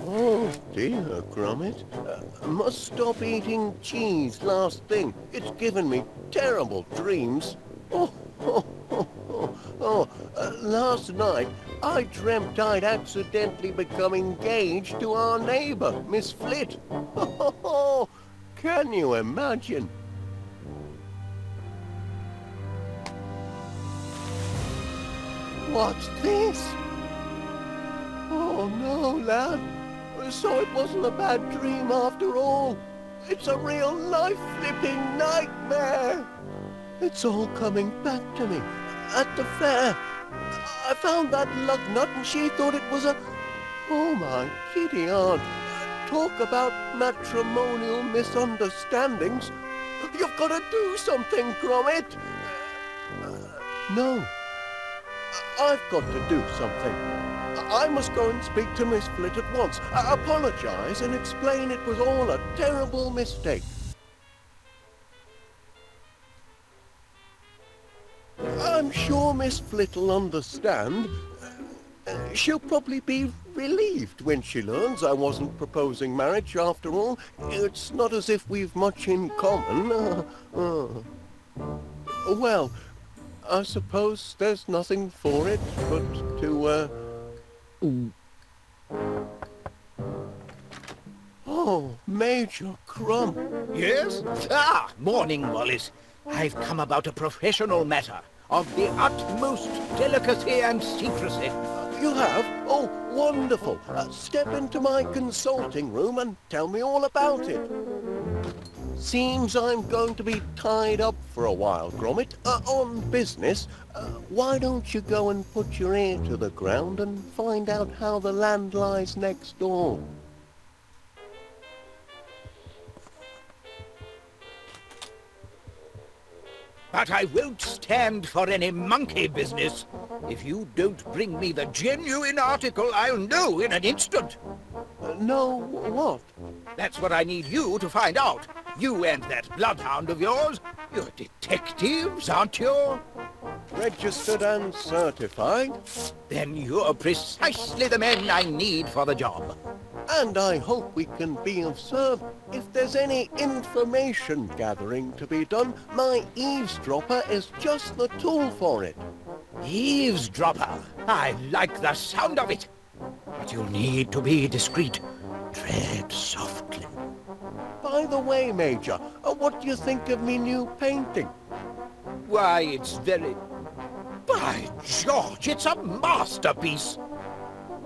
Oh dear, Gromit. Must stop eating cheese last thing. It's given me terrible dreams. Last night I dreamt I'd accidentally become engaged to our neighbour, Miss Flit. Can you imagine? What's this? Oh no, lad. So it wasn't a bad dream after all. It's a real life-flipping nightmare. It's all coming back to me. At the fair, I found that lug nut and she thought it was a... Oh my kitty aunt. Talk about matrimonial misunderstandings. You've got to do something, Gromit. No. I've got to do something. I must go and speak to Miss Flit at once, apologize and explain it was all a terrible mistake. I'm sure Miss Flit will understand. She'll probably be relieved when she learns I wasn't proposing marriage after all. It's not as if we've much in common. Well, I suppose there's nothing for it but to, Oh, Major Crump. Yes? Morning, Wallace. I've come about a professional matter of the utmost delicacy and secrecy. You have? Oh, wonderful. Step into my consulting room and tell me all about it. Seems I'm going to be tied up for a while, Gromit, on business. Why don't you go and put your ear to the ground and find out how the land lies next door? But I won't stand for any monkey business. If you don't bring me the genuine article, I'll know in an instant. Know what? That's what I need you to find out. You and that bloodhound of yours. You're detectives, aren't you? Registered and certified. Then you're precisely the men I need for the job. And I hope we can be of service. If there's any information gathering to be done, my eavesdropper is just the tool for it. Eavesdropper? I like the sound of it. But you'll need to be discreet. Tread softly. By the way, Major, what do you think of me new painting? Why, it's very... By George, it's a masterpiece!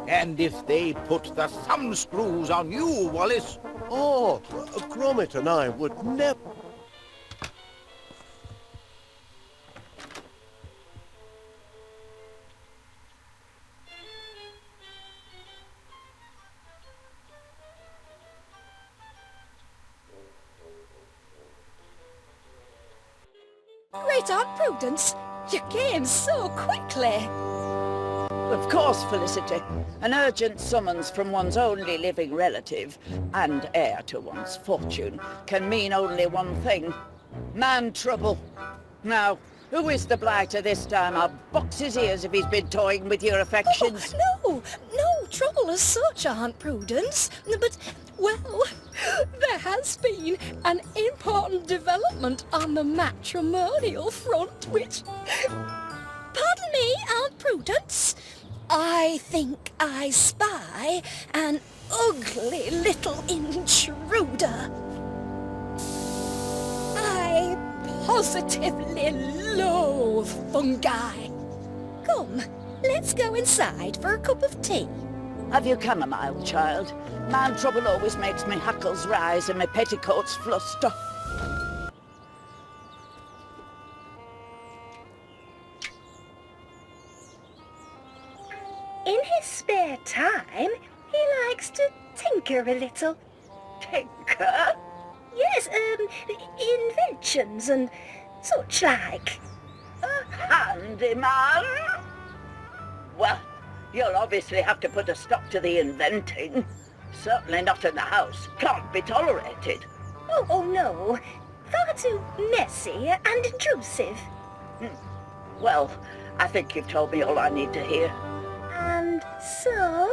And if they put the thumbscrews on you, Wallace... Oh, Gromit and I would never... Great Aunt Prudence, you came so quickly. Of course, Felicity. An urgent summons from one's only living relative, and heir to one's fortune, can mean only one thing. Man trouble. Now, who is the blighter this time? I'll box his ears if he's been toying with your affections. Oh, no trouble as such, Aunt Prudence. But Well, there has been an important development on the matrimonial front which... Pardon me, Aunt Prudence. I think I spy an ugly little intruder. I positively loathe fungi. Come, let's go inside for a cup of tea. Have you chamomile, child? Man trouble always makes me hackles rise and my petticoats fluster. In his spare time, he likes to tinker a little. Tinker? Yes, inventions and such like. A handyman? Well, you'll obviously have to put a stop to the inventing. Certainly not in the house. Can't be tolerated. Oh no. Far too messy and intrusive. Well, I think you've told me all I need to hear. And so?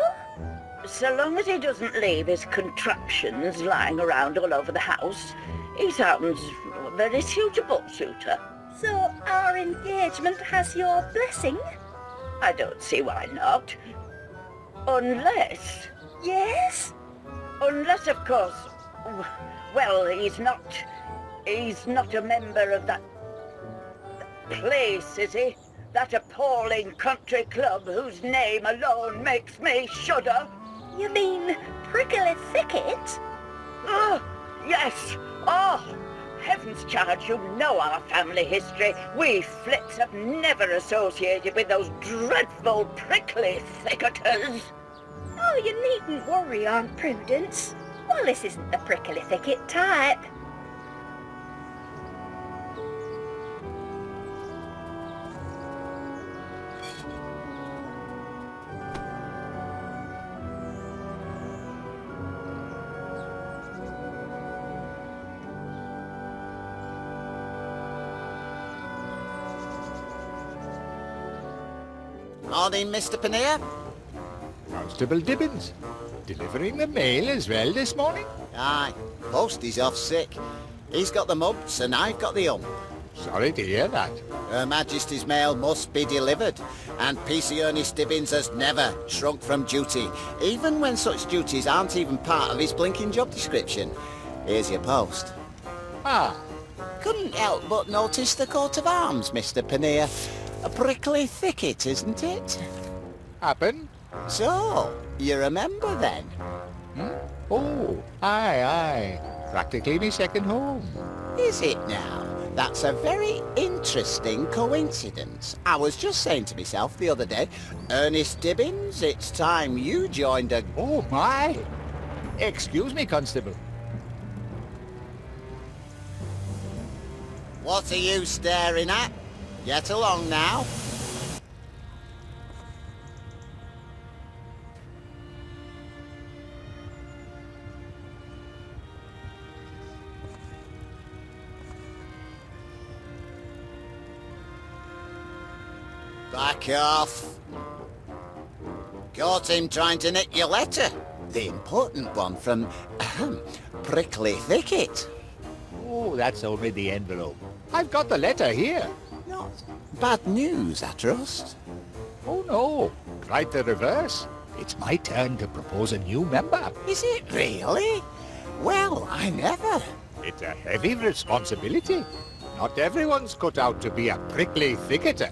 So long as he doesn't leave his contraptions lying around all over the house, he sounds a very suitable suitor. So our engagement has your blessing? I don't see why not. Unless... Yes? Unless, of course... Well, he's not a member of that place, is he? That appalling country club whose name alone makes me shudder. You mean Prickly Thicket? Oh, yes. Oh, heavens, child, you know our family history. We Flits have never associated with those dreadful prickly thicketers. Oh, you needn't worry, Aunt Prudence. Wallace isn't the Prickly Thicket type. Morning, Mr. Pannier. Constable Dibbins. Delivering the mail as well this morning? Aye, Posty's off sick. He's got the mumps and I've got the hump. Sorry to hear that. Her Majesty's mail must be delivered, and PC Ernest Dibbins has never shrunk from duty, even when such duties aren't even part of his blinking job description. Here's your post. Ah, Couldn't help but notice the coat of arms, Mr. Pannier. A prickly thicket, isn't it? happen? So, you remember then? Oh, aye. Practically me second home. Is it now? That's a very interesting coincidence. I was just saying to myself the other day, Ernest Dibbins, it's time you joined a... Oh, my. Excuse me, Constable. What are you staring at? Get along now. Back off. Caught him trying to nick your letter. The important one from Prickly Thicket. Oh, that's only the envelope. I've got the letter here. Not bad news, I trust. Oh, no. Quite the reverse. It's my turn to propose a new member. Is it really? Well, I never. It's a heavy responsibility. Not everyone's cut out to be a prickly thicketer.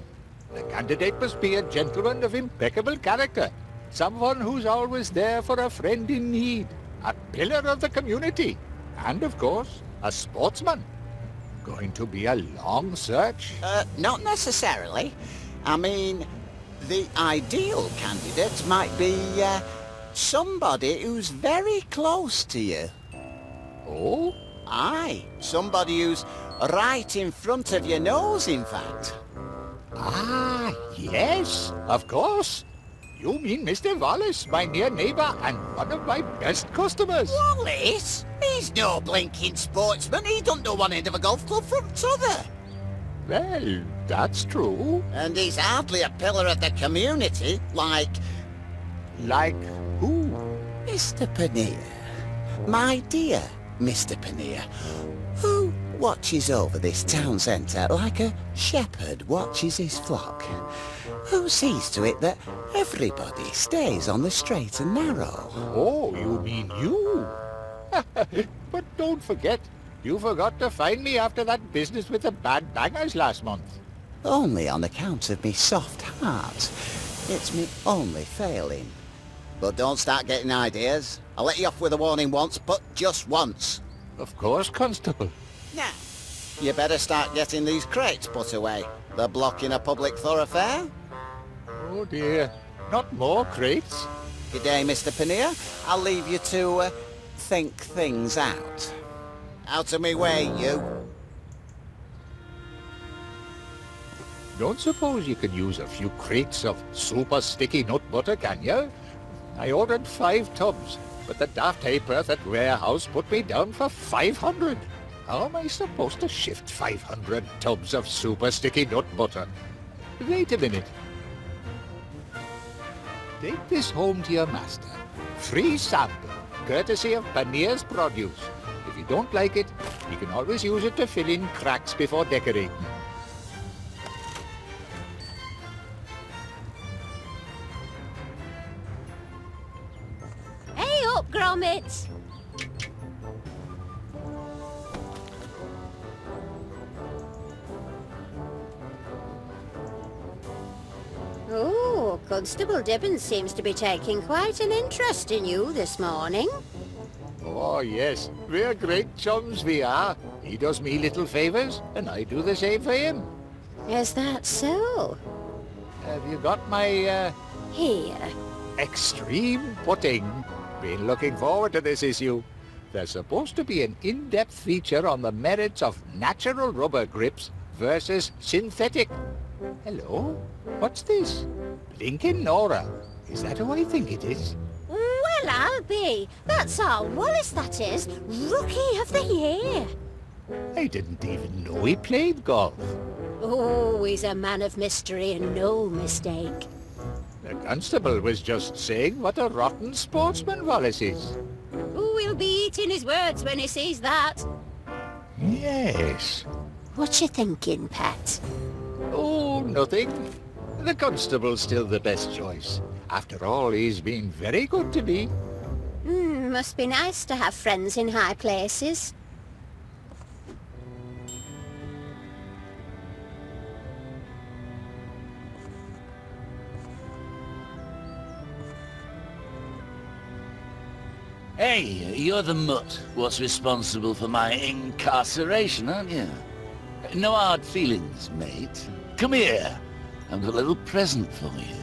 The candidate must be a gentleman of impeccable character. Someone who's always there for a friend in need. A pillar of the community. And, of course, a sportsman. Going to be a long search? Not necessarily. I mean, the ideal candidate might be, somebody who's very close to you. Oh? Aye, somebody who's right in front of your nose, in fact. Ah, yes, of course. You mean Mr. Wallace, my near neighbour and one of my best customers. Wallace? He's no blinking sportsman. He don't know one end of a golf club from t'other. Well, that's true. And he's hardly a pillar of the community, like... Like who? Mr. Pannier. My dear Mr. Pannier, who watches over this town centre like a shepherd watches his flock? Who sees to it that everybody stays on the straight and narrow? Oh, you mean you? But don't forget, you forgot to find me after that business with the bad bangers last month. Only on account of me soft heart. It's me only failing. But don't start getting ideas. I'll let you off with a warning once, but just once. Of course, Constable. Now, you better start getting these crates put away. They're blocking a public thoroughfare. Oh dear, not more crates. Good day, Mr. Pannier. I'll leave you to think things out. Out of me way, you. Don't suppose you could use a few crates of super sticky nut butter, can you? I ordered 5 tubs, but the daft ha'porth at warehouse put me down for 500. How am I supposed to shift 500 tubs of super sticky nut butter? Wait a minute. Take this home to your master. Free sample, courtesy of Pannier's Produce. If you don't like it, you can always use it to fill in cracks before decorating. Hey up, Gromit! Oh, Constable Dibbons seems to be taking quite an interest in you this morning. Oh, yes. We're great chums, we are. He does me little favours, and I do the same for him. Is that so? Have you got my, Here. extreme pudding? Been looking forward to this issue. There's supposed to be an in-depth feature on the merits of natural rubber grips versus synthetic. Hello? What's this? Blinking Nora. Is that who I think it is? Well, I'll be. That's our Wallace, that is. Rookie of the Year. I didn't even know he played golf. Oh, he's a man of mystery and no mistake. The constable was just saying what a rotten sportsman Wallace is. Oh, he'll be eating his words when he sees that. Yes. What you thinking, Pet? Oh, nothing. The constable's still the best choice. After all, he's been very good to me. Must be nice to have friends in high places. Hey, you're the mutt what's responsible for my incarceration, aren't you? No hard feelings, mate. Come here. I've got a little present for you.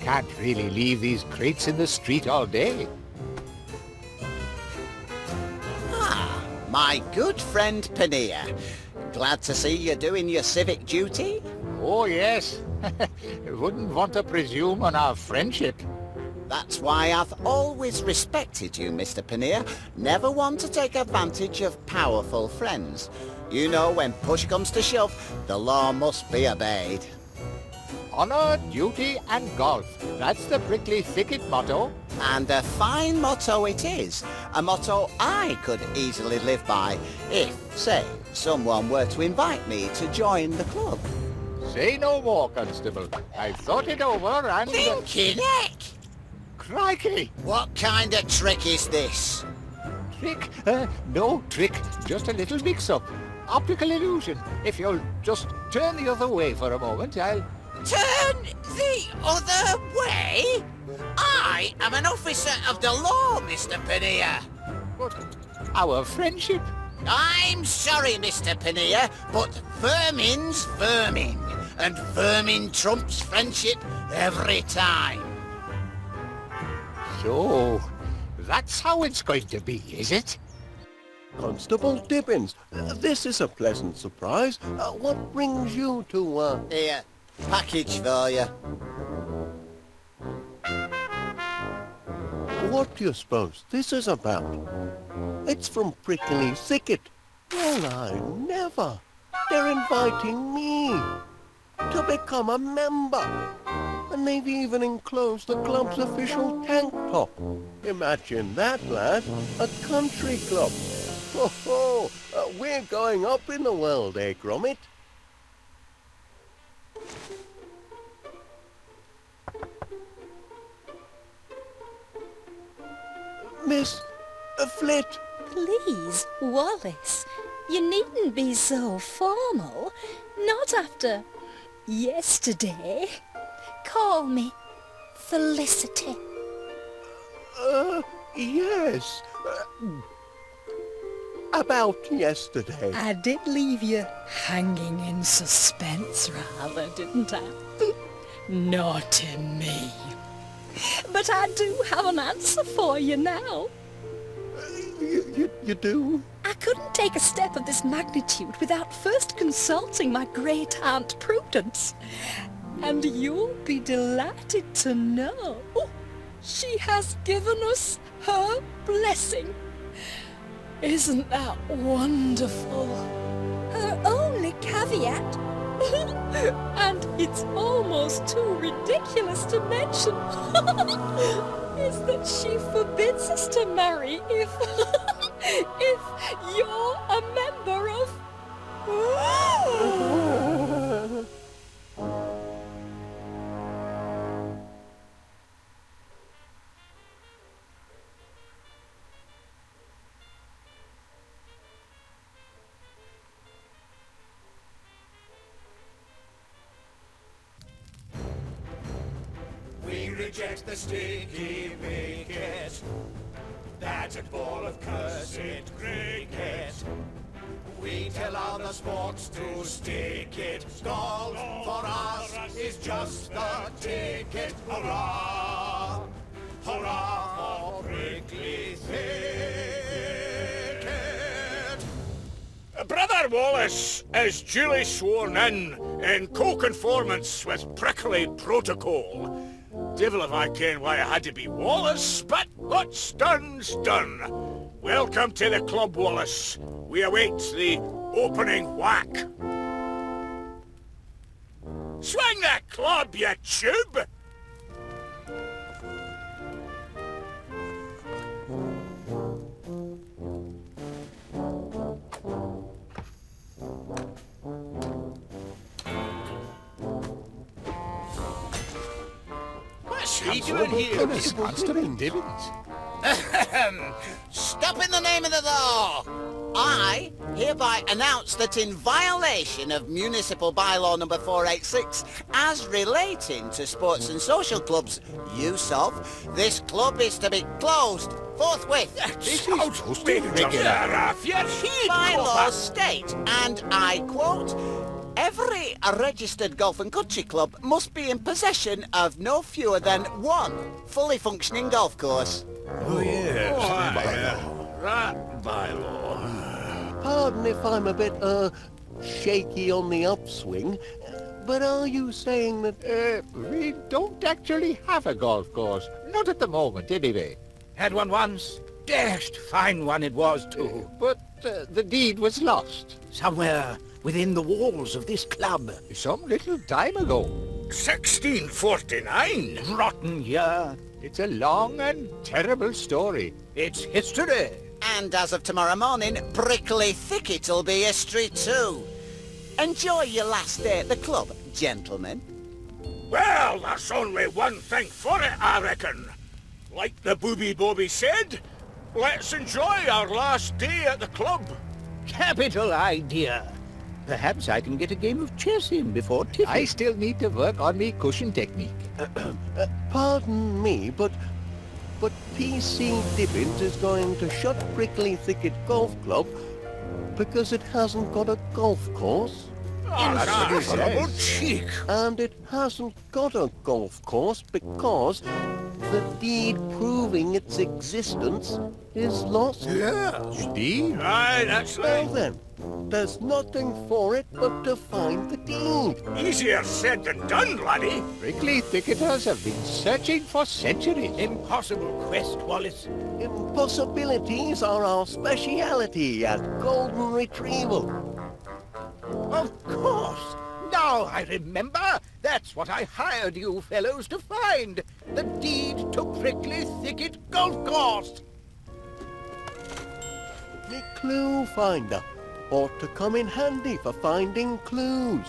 Can't really leave these crates in the street all day. Ah, my good friend Pannier. Glad to see you doing your civic duty. Oh, yes. Wouldn't want to presume on our friendship. That's why I've always respected you, Mr. Pannier. Never one to take advantage of powerful friends. You know, when push comes to shove, the law must be obeyed. Honor, duty, and golf. That's the Prickly Thicket motto. And a fine motto it is. A motto I could easily live by if, say, someone were to invite me to join the club. Say no more, Constable. I've thought it over and... Thinking heck! Crikey! What kind of trick is this? Trick? No trick, just a little mix-up. Optical illusion. If you'll just turn the other way for a moment, I'll... Turn the other way? I am an officer of the law, Mr. Panea. But our friendship... I'm sorry, Mr. Panea, but vermin's vermin, and vermin trumps friendship every time. So, that's how it's going to be, is it? Constable Dibbins, this is a pleasant surprise. What brings you to, Here, package for you. What do you suppose this is about? It's from Prickly Thicket. Well, I never. They're inviting me to become a member. And they've even enclosed the club's official tank top. Imagine that, lad. A country club. Ho ho! We're going up in the world, eh, Gromit? Miss Flit. Please, Wallace, you needn't be so formal. Not after yesterday. Call me Felicity. Yes. About yesterday. I did leave you hanging in suspense rather, didn't I? Naughty me. But I do have an answer for you now. You do? I couldn't take a step of this magnitude without first consulting my great-aunt Prudence. And you'll be delighted to know she has given us her blessing. Isn't that wonderful? Her only caveat, and it's almost too ridiculous to mention, is that she forbids us to marry if you're a member of... We reject the sticky wicket, that a ball of cursed cricket. We tell other sports to stick it. Golf for us is just the ticket. Hurrah! Hurrah for Prickly Thicket! Brother Wallace is duly sworn in co-conformance with Prickly Protocol. Devil if I ken why I had to be Wallace, but what's done's done. Welcome to the club, Wallace. We await the opening whack. Swing that club, you tube! What's he doing here? Constable Dibbins. Stop in the name of the law! I hereby announce that in violation of Municipal Bylaw number 486, as relating to sports and social clubs use of, this club is to be closed forthwith. This is supposed to be regular. Bylaws state, and I quote, every registered golf and country club must be in possession of no fewer than one fully functioning golf course. Oh, yes. That bylaw. Pardon if I'm a bit, shaky on the upswing, but are you saying that... We don't actually have a golf course. Not at the moment, anyway. Had one once. Dashed fine one it was, too. But the deed was lost. Somewhere within the walls of this club. Some little time ago. 1649? Rotten year. It's a long and terrible story. It's history. And as of tomorrow morning, Prickly Thicket'll be history too. Enjoy your last day at the club, gentlemen. Well, there's only one thing for it, I reckon. Like the Booby Bobby said, Let's enjoy our last day at the club. Capital idea. Perhaps I can get a game of chess in before tiffin. I still need to work on me cushion technique. Pardon me, but PC Dibbins is going to shut Prickly Thicket Golf Club because it hasn't got a golf course. Incredible cheek. And it hasn't got a golf course because the deed proving its existence is lost. Yes. Deed? Aye, that's Well right. then, there's nothing for it but to find the deed. Easier said than done, laddie. Prickly thicketers have been searching for centuries. Impossible quest, Wallace. Impossibilities are our speciality at Golden Retrieval. Of course. Now I remember. That's what I hired you fellows to find. The deed to Prickly Thicket Golf Course. The clue finder ought to come in handy for finding clues.